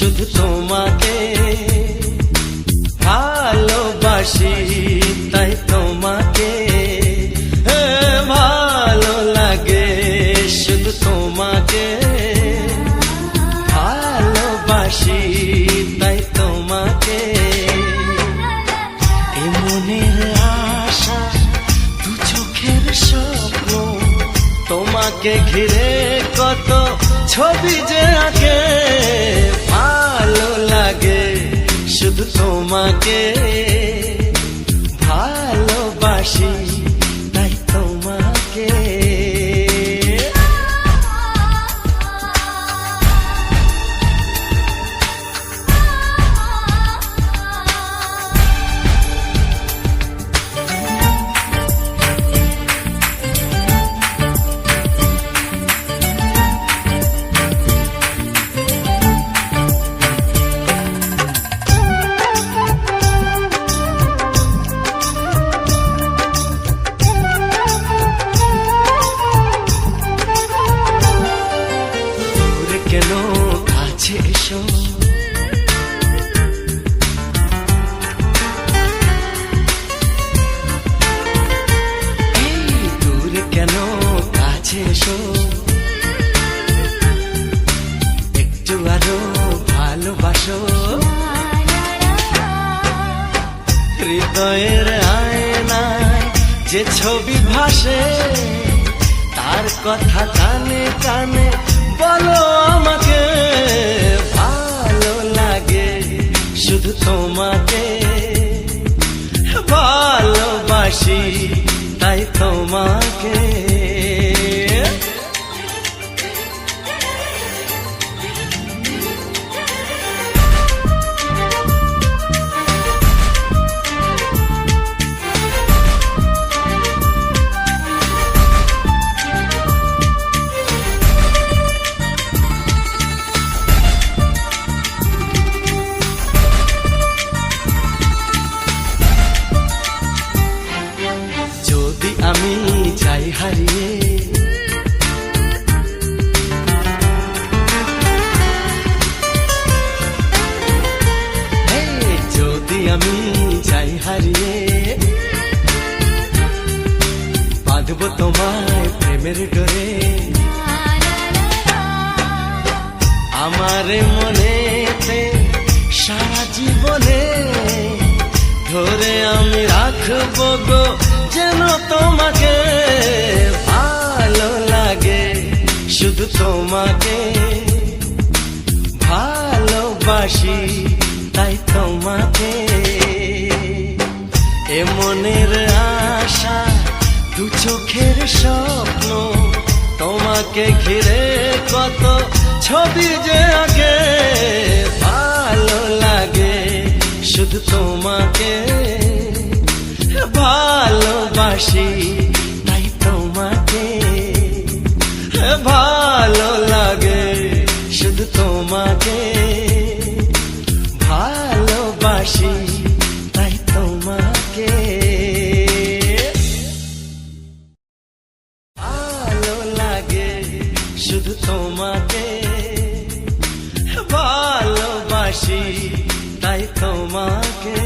শুধু তোমাকে ভালোবাসি, তাই তোমাকে ভালো লাগে, শুধু তোমাকে ভালোবাসি, তাই তোমাকে। এ মনের আশা, দু চোখের স্বপ্ন, তোমাকে ঘিরে কত ছবি যে আঁকে, ভালো লাগে, শুধু তোমাকে ভালোবাসি, তাই তোমাকে। কেন কাছে এসো, দূরে কেন কাছে এসো, একটু আরো ভালোবাসো। হৃদয়ের আয়নায় যে ছবি ভাসে, তার কথা কানে কানে বলো আমাকে, ভালো লাগে, শুধু তোমাকে ভালোবাসি, তাই তোমাকে। আমি যাই হারিয়ে, যদি আমি যাই হারিয়ে, বাঁধব তোমায় প্রেমের ডোরে, আমার মনেতে সারা জীবনে ধরে আমি রাখবো গো, যেন তোমাকে ভালো লাগে, শুধু তোমাকে ভালোবাসি, তাই তোমাকে। এ মনের আশা, দু চোখের স্বপ্ন, তোমাকে ঘিরে কত ছবি যে আঁকে, ভালো লাগে, শুধু তোমাকে ভালোবাসি, তাই তোমাকে ভালো লাগে, শুধু তোমাকে ভালোবাসি, তাই তোমাকে ভালো লাগে, শুধু তোমাকে ভালোবাসি, তাই তোমাকে।